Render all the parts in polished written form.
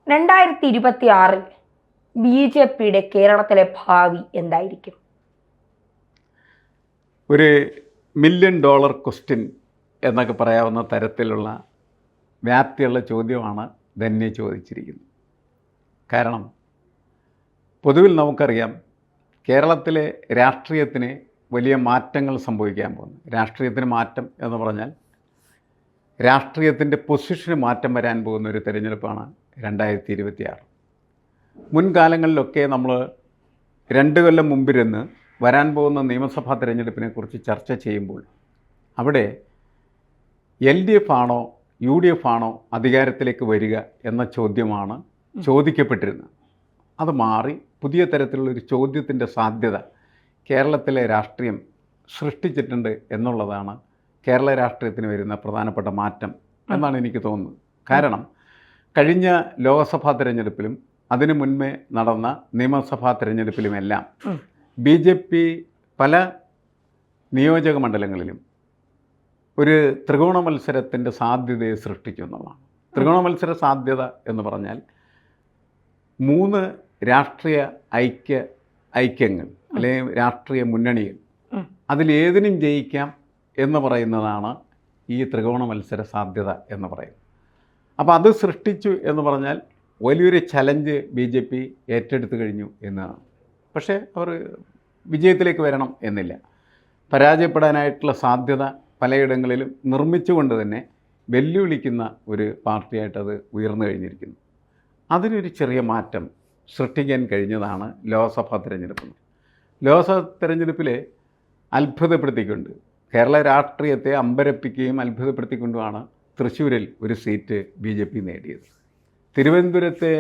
2026 BJPയുടെ കേരളത്തിലെ ഭാവി എന്തായിരിക്കും? ഒരു $1 മില്യൺ ക്വസ്റ്റ്യൻ എന്നൊക്കെ പറയാവുന്ന തരത്തിലുള്ള വ്യാപ്തിയുള്ള ചോദ്യമാണ് ധന്യ ചോദിച്ചിരിക്കുന്നത്. കാരണം പൊതുവിൽ നമുക്കറിയാം, കേരളത്തിലെ രാഷ്ട്രീയത്തിന് വലിയ മാറ്റങ്ങൾ സംഭവിക്കാൻ പോകുന്നു. രാഷ്ട്രീയത്തിന് മാറ്റം എന്ന് പറഞ്ഞാൽ രാഷ്ട്രീയത്തിൻ്റെ പൊസിഷന് മാറ്റം വരാൻ പോകുന്ന ഒരു തിരഞ്ഞെടുപ്പാണ് 2026. മുൻകാലങ്ങളിലൊക്കെ നമ്മൾ 2 കൊല്ലം മുമ്പിരുന്ന് വരാൻ പോകുന്ന നിയമസഭാ തിരഞ്ഞെടുപ്പിനെക്കുറിച്ച് ചർച്ച ചെയ്യുമ്പോൾ അവിടെ LDF ആണോ UDF ആണോ അധികാരത്തിലേക്ക് വരിക എന്ന ചോദ്യമാണ് ചോദിക്കപ്പെട്ടിരുന്നത്. അത് മാറി പുതിയ തരത്തിലുള്ളൊരു ചോദ്യത്തിൻ്റെ സാധ്യത കേരളത്തിലെ രാഷ്ട്രീയം സൃഷ്ടിച്ചിട്ടുണ്ട് എന്നുള്ളതാണ് കേരള രാഷ്ട്രീയത്തിന് വരുന്ന പ്രധാനപ്പെട്ട മാറ്റം എന്നാണ് എനിക്ക് തോന്നുന്നത്. കാരണം കഴിഞ്ഞ ലോക്സഭാ തിരഞ്ഞെടുപ്പിലും അതിനു മുൻപേ നടന്ന നിയമസഭാ തിരഞ്ഞെടുപ്പിലുമെല്ലാം BJP പല നിയോജക മണ്ഡലങ്ങളിലും ഒരു ത്രികോണ മത്സരത്തിൻ്റെ സാധ്യതയെ സൃഷ്ടിച്ചു എന്നുള്ളതാണ്. ത്രികോണ മത്സര സാധ്യത എന്ന് പറഞ്ഞാൽ 3 രാഷ്ട്രീയ ഐക്യങ്ങൾ അല്ലെങ്കിൽ രാഷ്ട്രീയ മുന്നണികൾ, അതിലേതിനും ജയിക്കാം എന്ന് പറയുന്നതാണ് ഈ ത്രികോണ മത്സര സാധ്യത എന്ന് പറയുന്നത്. അപ്പോൾ അത് സൃഷ്ടിച്ചു എന്ന് പറഞ്ഞാൽ വലിയൊരു ചലഞ്ച് BJP ഏറ്റെടുത്തു കഴിഞ്ഞു എന്നാണ്. പക്ഷേ അവർ വിജയത്തിലേക്ക് വരണം എന്നില്ല. പരാജയപ്പെടാനായിട്ടുള്ള സാധ്യത പലയിടങ്ങളിലും നിർമ്മിച്ചുകൊണ്ട് തന്നെ വെല്ലുവിളിക്കുന്ന ഒരു പാർട്ടിയായിട്ടത് ഉയർന്നു കഴിഞ്ഞിരിക്കുന്നു. അതിനൊരു ചെറിയ മാറ്റം സൃഷ്ടിക്കാൻ കഴിഞ്ഞതാണ് ലോക്സഭാ തിരഞ്ഞെടുപ്പ്. ലോക്സഭാ തിരഞ്ഞെടുപ്പിൽ അത്ഭുതപ്പെടുത്തിക്കൊണ്ട് കേരള രാഷ്ട്രീയത്തെ അമ്പരപ്പിക്കുകയും അത്ഭുതപ്പെടുത്തിക്കൊണ്ടുമാണ് തൃശ്ശൂരിൽ ഒരു സീറ്റ് BJP നേടിയത്. തിരുവനന്തപുരത്തെ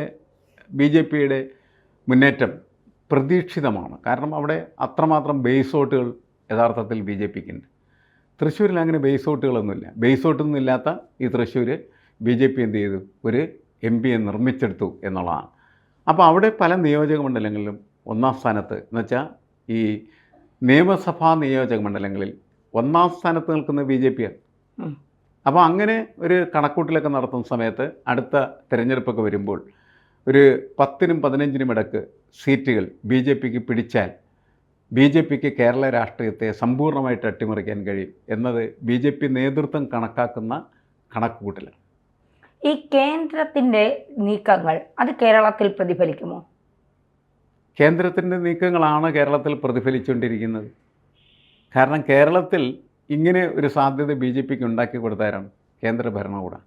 BJPയുടെ മുന്നേറ്റം പ്രതീക്ഷിതമാണ്. കാരണം അവിടെ അത്രമാത്രം ബേസ് വോട്ടുകൾ യഥാർത്ഥത്തിൽ BJPക്ക് ഉണ്ട്. തൃശ്ശൂരിൽ അങ്ങനെ ബേസ് വോട്ടുകളൊന്നുമില്ല. ബേസ് വോട്ടൊന്നും ഇല്ലാത്ത ഈ തൃശ്ശൂർ BJP എന്ത് ചെയ്തു? ഒരു MP-യെ നിർമ്മിച്ചെടുത്തു എന്നുള്ളതാണ്. അപ്പോൾ അവിടെ പല നിയോജക മണ്ഡലങ്ങളിലും 1-ാം സ്ഥാനത്ത് എന്ന് വെച്ചാൽ ഈ നിയമസഭാ നിയോജക മണ്ഡലങ്ങളിൽ 1-ാം സ്ഥാനത്ത് നിൽക്കുന്ന BJP-യാണ്. അപ്പോൾ അങ്ങനെ ഒരു കണക്കൂട്ടിലൊക്കെ നടത്തുന്ന സമയത്ത് അടുത്ത തിരഞ്ഞെടുപ്പൊക്കെ വരുമ്പോൾ ഒരു 10-നും 15-നും ഇടക്ക് സീറ്റുകൾ BJPക്ക് പിടിച്ചാൽ BJPക്ക് കേരള രാഷ്ട്രീയത്തെ സമ്പൂർണ്ണമായിട്ട് അട്ടിമറിക്കാൻ കഴിയും എന്നത് BJP നേതൃത്വം കണക്കാക്കുന്ന കണക്കുകൂട്ടലാണ്. ഈ കേന്ദ്രത്തിൻ്റെ നീക്കങ്ങൾ അത് കേരളത്തിൽ പ്രതിഫലിക്കുമോ? കേന്ദ്രത്തിൻ്റെ നീക്കങ്ങളാണ് കേരളത്തിൽ പ്രതിഫലിച്ചുകൊണ്ടിരിക്കുന്നത്. കാരണം കേരളത്തിൽ ഇങ്ങനെ ഒരു സാധ്യത BJPക്ക് ഉണ്ടാക്കി കൊടുത്താരാണ്? കേന്ദ്ര ഭരണകൂടം.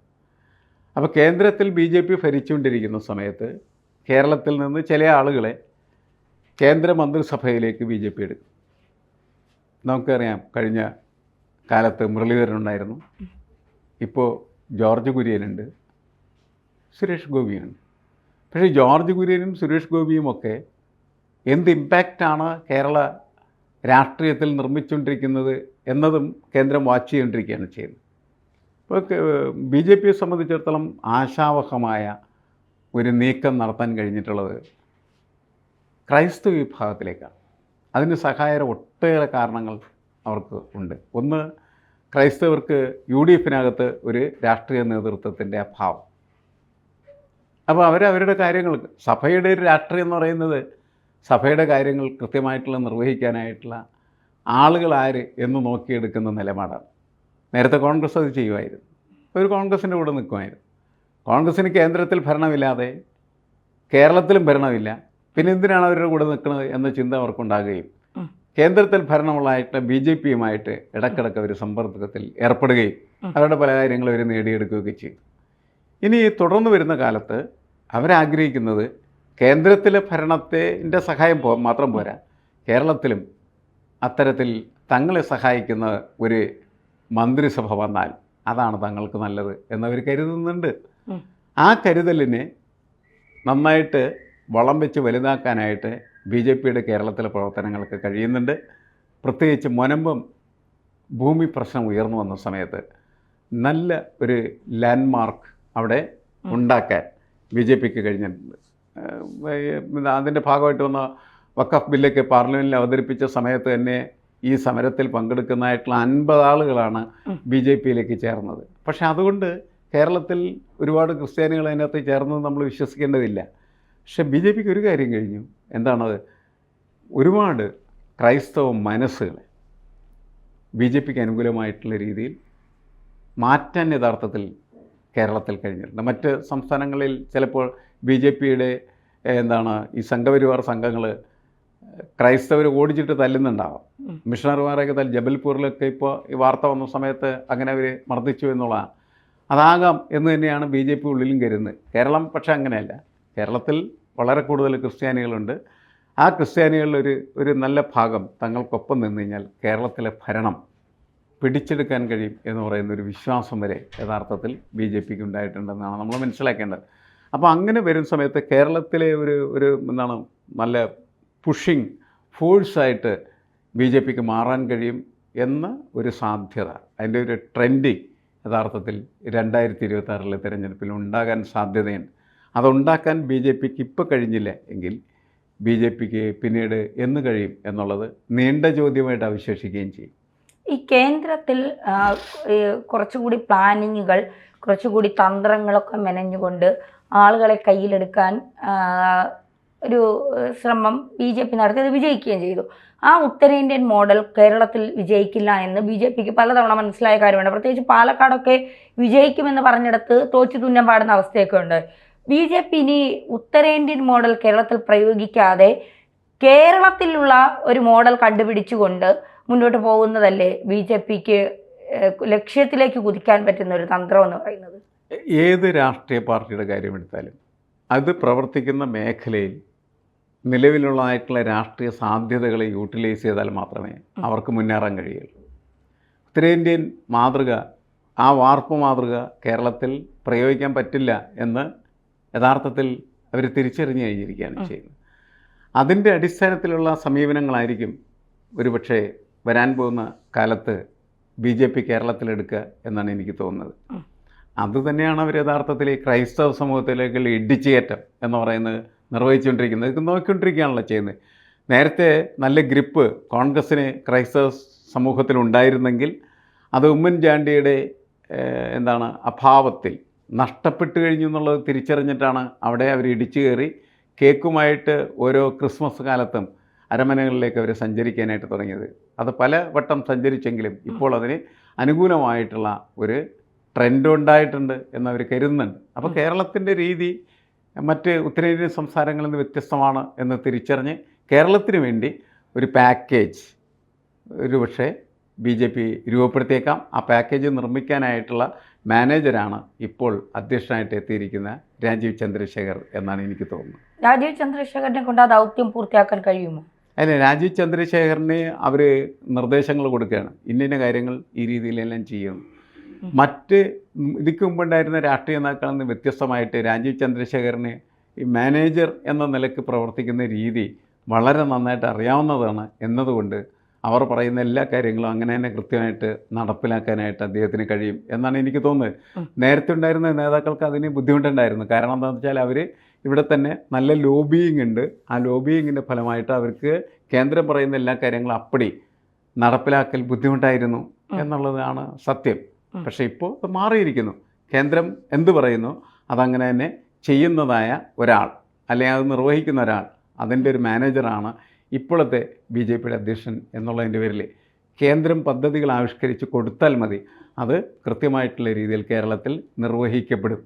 അപ്പോൾ കേന്ദ്രത്തിൽ BJP ഭരിച്ചുകൊണ്ടിരിക്കുന്ന സമയത്ത് കേരളത്തിൽ നിന്ന് ചില ആളുകളെ കേന്ദ്ര മന്ത്രിസഭയിലേക്ക് BJP എടുക്കും. നമുക്കറിയാം, കഴിഞ്ഞ കാലത്ത് മുരളീധരനുണ്ടായിരുന്നു, ഇപ്പോൾ ജോർജ് കുര്യനുണ്ട്, സുരേഷ് ഗോപിയുണ്ട്. പക്ഷേ ജോർജ് കുര്യനും സുരേഷ് ഗോപിയുമൊക്കെ എന്ത് ഇമ്പാക്റ്റാണ് കേരള രാഷ്ട്രീയത്തിൽ നിർമ്മിച്ചുകൊണ്ടിരിക്കുന്നത് എന്നതും കേന്ദ്രം വാച്ച് ചെയ്തുകൊണ്ടിരിക്കുകയാണ് ചെയ്യുന്നത്. ഇപ്പോൾ BJPയെ സംബന്ധിച്ചിടത്തോളം ആശാവഹമായ ഒരു നീക്കം നടത്താൻ കഴിഞ്ഞിട്ടുള്ളത് ക്രൈസ്തവ വിഭാഗത്തിലേക്കാണ്. അതിന് സഹായകര ഒട്ടേറെ കാരണങ്ങൾ അവർക്ക് ഉണ്ട്. ഒന്ന്, ക്രൈസ്തവർക്ക് UDFനകത്ത് ഒരു രാഷ്ട്രീയ നേതൃത്വത്തിൻ്റെ അഭാവം. അപ്പോൾ അവരവരുടെ കാര്യങ്ങൾ, സഭയുടെ ഒരു രാഷ്ട്രീയം എന്ന് പറയുന്നത് സഭയുടെ കാര്യങ്ങൾ കൃത്യമായിട്ടുള്ള നിർവഹിക്കാനായിട്ടുള്ള ആളുകൾ ആര് എന്ന് നോക്കിയെടുക്കുന്ന നിലപാടാണ്. നേരത്തെ കോൺഗ്രസ് അത് ചെയ്യുമായിരുന്നു. ഒരു കോൺഗ്രസിൻ്റെ കൂടെ നിൽക്കുമായിരുന്നു. കോൺഗ്രസ്സിന് കേന്ദ്രത്തിൽ ഭരണമില്ലാതെ കേരളത്തിലും ഭരണമില്ല, പിന്നെ എന്തിനാണ് അവരുടെ കൂടെ നിൽക്കുന്നത് എന്ന ചിന്ത അവർക്കുണ്ടാകുകയും കേന്ദ്രത്തിൽ ഭരണമുള്ളതായിട്ട് BJPയുമായിട്ട് ഇടക്കിടക്ക് ഒരു സമ്പർക്കത്തിൽ ഏർപ്പെടുകയും അവരുടെ പല കാര്യങ്ങളും അവർ നേടിയെടുക്കുകയൊക്കെ ചെയ്യും. ഇനി തുടർന്ന് വരുന്ന കാലത്ത് അവരാഗ്രഹിക്കുന്നത് കേന്ദ്രത്തിലെ ഭരണത്തിൻ്റെ സഹായം മാത്രം പോരാ, കേരളത്തിലും അത്തരത്തിൽ തങ്ങളെ സഹായിക്കുന്ന ഒരു മന്ത്രിസഭ വന്നാൽ അതാണ് തങ്ങൾക്ക് നല്ലത് എന്നവർ കരുതുന്നുണ്ട്. ആ കരുതലിനെ നന്നായിട്ട് വളം വെച്ച് വലുതാക്കാനായിട്ട് BJPയുടെ കേരളത്തിലെ പ്രവർത്തനങ്ങൾക്ക് കഴിയുന്നുണ്ട്. പ്രത്യേകിച്ച് മുനമ്പം ഭൂമി പ്രശ്നം ഉയർന്നു വന്ന സമയത്ത് നല്ല ഒരു ലാൻഡ്മാർക്ക് അവിടെ ഉണ്ടാക്കാൻ BJPക്ക് കഴിഞ്ഞിട്ടുണ്ട്. അതിൻ്റെ ഭാഗമായിട്ട് വന്ന വഖഫ് ബില്ലൊക്കെ പാർലമെൻറ്റിൽ അവതരിപ്പിച്ച സമയത്ത് തന്നെ ഈ സമരത്തിൽ പങ്കെടുക്കുന്നതായിട്ടുള്ള 50 ആളുകളാണ് BJPയിലേക്ക് ചേർന്നത്. പക്ഷെ അതുകൊണ്ട് കേരളത്തിൽ ഒരുപാട് ക്രിസ്ത്യാനികൾ അതിനകത്ത് ചേർന്നത് നമ്മൾ വിശ്വസിക്കേണ്ടതില്ല. പക്ഷേ ബി ജെ പിക്ക് ഒരു കാര്യം കഴിഞ്ഞു. എന്താണത്? ഒരുപാട് ക്രൈസ്തവ മനസ്സുകളെ ബി ജെ പിക്ക് അനുകൂലമായിട്ടുള്ള രീതിയിൽ മാറ്റാൻ യഥാർത്ഥത്തിൽ കേരളത്തിൽ കഴിഞ്ഞിട്ടുണ്ട്. മറ്റ് സംസ്ഥാനങ്ങളിൽ ചിലപ്പോൾ ബി ജെ പിയുടെ ഈ സംഘപരിവാർ സംഘങ്ങൾ ക്രൈസ്തവർ ഓടിച്ചിട്ട് തല്ലുന്നുണ്ടാവാം. മിഷണറിമാരെയൊക്കെ ജബൽപൂരിലൊക്കെ ഇപ്പോൾ ഈ വാർത്ത വന്ന സമയത്ത് അങ്ങനെ അവർ മർദ്ദിച്ചു എന്നുള്ളതാണ്. അതാകാം എന്ന് തന്നെയാണ് ബി ജെ പി ഉള്ളിലും കരുതുന്നത്. കേരളം പക്ഷേ അങ്ങനെയല്ല. കേരളത്തിൽ വളരെ കൂടുതൽ ക്രിസ്ത്യാനികളുണ്ട്. ആ ക്രിസ്ത്യാനികളിൽ ഒരു നല്ല ഭാഗം തങ്ങൾക്കൊപ്പം നിന്ന് കഴിഞ്ഞാൽ കേരളത്തിലെ ഭരണം പിടിച്ചെടുക്കാൻ കഴിയും എന്ന് പറയുന്നൊരു വിശ്വാസം വരെ യഥാർത്ഥത്തിൽ ബി ജെ പിക്ക് ഉണ്ടായിട്ടുണ്ടെന്നാണ് നമ്മൾ മനസ്സിലാക്കേണ്ടത്. അപ്പോൾ അങ്ങനെ വരുന്ന സമയത്ത് കേരളത്തിലെ ഒരു നല്ല പുഷിങ് ഫോഴ്സായിട്ട് ബി ജെ പിക്ക് മാറാൻ കഴിയും എന്ന ഒരു സാധ്യത, അതിൻ്റെ ഒരു ട്രെൻഡിങ് യഥാർത്ഥത്തിൽ 2026 തിരഞ്ഞെടുപ്പിൽ ഉണ്ടാകാൻ സാധ്യതയുണ്ട്. അതുണ്ടാക്കാൻ ബി ജെ പിക്ക് ഇപ്പോൾ കഴിഞ്ഞില്ല എങ്കിൽ ബി ജെ പിക്ക് പിന്നീട് എന്ന് കഴിയും എന്നുള്ളത് നീണ്ട ചോദ്യമായിട്ട് അവശേഷിക്കുകയും ചെയ്യും. ഈ കേന്ദ്രത്തിൽ കുറച്ചുകൂടി പ്ലാനിങ്ങുകൾ, കുറച്ചുകൂടി തന്ത്രങ്ങളൊക്കെ മെനഞ്ഞുകൊണ്ട് ആളുകളെ കയ്യിലെടുക്കാൻ ഒരു ശ്രമം ബി ജെ പി നടത്തിയത് വിജയിക്കുകയും ചെയ്തു. ആ ഉത്തരേന്ത്യൻ മോഡൽ കേരളത്തിൽ വിജയിക്കില്ല എന്ന് ബി ജെ പിക്ക് പലതവണ മനസ്സിലായ കാര്യമാണ്. പ്രത്യേകിച്ച് പാലക്കാടൊക്കെ വിജയിക്കുമെന്ന് പറഞ്ഞിടത്ത് തോറ്റു തുന്നം പാടുന്ന അവസ്ഥയൊക്കെ ഉണ്ട്. ബി ജെ പി ഇനി ഉത്തരേന്ത്യൻ മോഡൽ കേരളത്തിൽ പ്രയോഗിക്കാതെ കേരളത്തിലുള്ള ഒരു മോഡൽ കണ്ടുപിടിച്ചുകൊണ്ട് മുന്നോട്ട് പോകുന്നതല്ലേ ബി ജെ പിക്ക് ലക്ഷ്യത്തിലേക്ക് കുതിക്കാൻ പറ്റുന്ന ഒരു തന്ത്രം എന്ന് പറയുന്നത്? ഏത് രാഷ്ട്രീയ പാർട്ടിയുടെ കാര്യമെടുത്താലും അത് പ്രവർത്തിക്കുന്ന മേഖലയിൽ നിലവിലുള്ളതായിട്ടുള്ള രാഷ്ട്രീയ സാധ്യതകളെ യൂട്ടിലൈസ് ചെയ്താൽ മാത്രമേ അവർക്ക് മുന്നേറാൻ കഴിയുള്ളൂ. ഉത്തരേന്ത്യൻ മാതൃക, ആ വാർപ്പ് മാതൃക കേരളത്തിൽ പ്രയോഗിക്കാൻ പറ്റില്ല എന്ന് യഥാർത്ഥത്തിൽ അവർ തിരിച്ചറിഞ്ഞു കഴിഞ്ഞിരിക്കുകയാണ് ചെയ്യുന്നത്. അതിൻ്റെ അടിസ്ഥാനത്തിലുള്ള സമീപനങ്ങളായിരിക്കും ഒരുപക്ഷെ വരാൻ പോകുന്ന കാലത്ത് ബി ജെ പി കേരളത്തിലെടുക്കുക എന്നാണ് എനിക്ക് തോന്നുന്നത്. അതുതന്നെയാണ് അവർ യഥാർത്ഥത്തിൽ ഈ ക്രൈസ്തവ സമൂഹത്തിലേക്കുള്ള ഇടിച്ചുകയറ്റം എന്ന് പറയുന്നത് നിർവഹിച്ചുകൊണ്ടിരിക്കുന്നത്. ഇത് നോക്കിക്കൊണ്ടിരിക്കുകയാണല്ലോ ചെയ്യുന്നത്. നേരത്തെ നല്ല ഗ്രിപ്പ് കോൺഗ്രസ്സിന് ക്രൈസ്തവ സമൂഹത്തിലുണ്ടായിരുന്നെങ്കിൽ അത് ഉമ്മൻചാണ്ടിയുടെ അഭാവത്തിൽ നഷ്ടപ്പെട്ടു കഴിഞ്ഞു എന്നുള്ളത് തിരിച്ചറിഞ്ഞിട്ടാണ് അവിടെ അവർ ഇടിച്ചു കയറി കേക്കുമായിട്ട് ഓരോ ക്രിസ്മസ് കാലത്തും അരമനകളിലേക്ക് അവർ സഞ്ചരിക്കാനായിട്ട് തുടങ്ങിയത്. അത് പല വട്ടം സഞ്ചരിച്ചെങ്കിലും ഇപ്പോൾ അതിന് അനുകൂലമായിട്ടുള്ള ഒരു ട്രെൻഡ് ഉണ്ടായിട്ടുണ്ട് എന്നവർ കരുതുന്നുണ്ട്. അപ്പോൾ കേരളത്തിൻ്റെ രീതി മറ്റ് ഉത്തരേന്ത്യൻ സംസ്ഥാനങ്ങളിൽ നിന്ന് വ്യത്യസ്തമാണ് എന്ന് തിരിച്ചറിഞ്ഞ് കേരളത്തിന് വേണ്ടി ഒരു പാക്കേജ് ഒരുപക്ഷെ ബി ജെ പി രൂപപ്പെടുത്തിയേക്കാം. ആ പാക്കേജ് നിർമ്മിക്കാനായിട്ടുള്ള മാനേജരാണ് ഇപ്പോൾ അധ്യക്ഷനായിട്ട് എത്തിയിരിക്കുന്ന രാജീവ് ചന്ദ്രശേഖർ എന്നാണ് എനിക്ക് തോന്നുന്നത്. രാജീവ് ചന്ദ്രശേഖരനെ കൊണ്ട് ആ ദൗത്യം പൂർത്തിയാക്കാൻ കഴിയുമോ? അല്ല, രാജീവ് ചന്ദ്രശേഖറിന് അവർ നിർദ്ദേശങ്ങൾ കൊടുക്കുകയാണ്, ഇന്ന കാര്യങ്ങൾ ഈ രീതിയിലെല്ലാം ചെയ്യുന്നു. മറ്റ് ഇതിക്ക് മുമ്പുണ്ടായിരുന്ന രാഷ്ട്രീയ നേതാക്കളിൽ നിന്ന് വ്യത്യസ്തമായിട്ട് രാജീവ് ചന്ദ്രശേഖറിന് ഈ മാനേജർ എന്ന നിലയ്ക്ക് പ്രവർത്തിക്കുന്ന രീതി വളരെ നന്നായിട്ട് അറിയാവുന്നതാണ് എന്നതുകൊണ്ട് അവർ പറയുന്ന എല്ലാ കാര്യങ്ങളും അങ്ങനെ തന്നെ കൃത്യമായിട്ട് നടപ്പിലാക്കാനായിട്ട് അദ്ദേഹത്തിന് കഴിയും എന്നാണ് എനിക്ക് തോന്നുന്നത്. നേരത്തെ ഉണ്ടായിരുന്ന നേതാക്കൾക്ക് അതിന് ബുദ്ധിമുട്ടുണ്ടായിരുന്നു. കാരണം എന്താണെന്ന് വെച്ചാൽ അവർ ഇവിടെ തന്നെ നല്ല ലോബിയിങ് ഉണ്ട്. ആ ലോബിയിങ്ങിൻ്റെ ഫലമായിട്ട് അവർക്ക് കേന്ദ്രം പറയുന്ന എല്ലാ കാര്യങ്ങളും അപ്പടി നടപ്പിലാക്കൽ ബുദ്ധിമുട്ടായിരുന്നു എന്നുള്ളതാണ് സത്യം. പക്ഷേ ഇപ്പോൾ അത് മാറിയിരിക്കുന്നു. കേന്ദ്രം എന്ത് പറയുന്നു അതങ്ങനെ തന്നെ ചെയ്യുന്നതായ ഒരാൾ, അല്ലെങ്കിൽ അത് നിർവഹിക്കുന്ന ഒരാൾ, അതിൻ്റെ ഒരു മാനേജറാണ് ഇപ്പോഴത്തെ ബി ജെ പിയുടെ അധ്യക്ഷൻ എന്നുള്ളതിൻ്റെ പേരിൽ കേന്ദ്രം പദ്ധതികൾ ആവിഷ്കരിച്ച് കൊടുത്താൽ മതി, അത് കൃത്യമായിട്ടുള്ള രീതിയിൽ കേരളത്തിൽ നിർവഹിക്കപ്പെടും.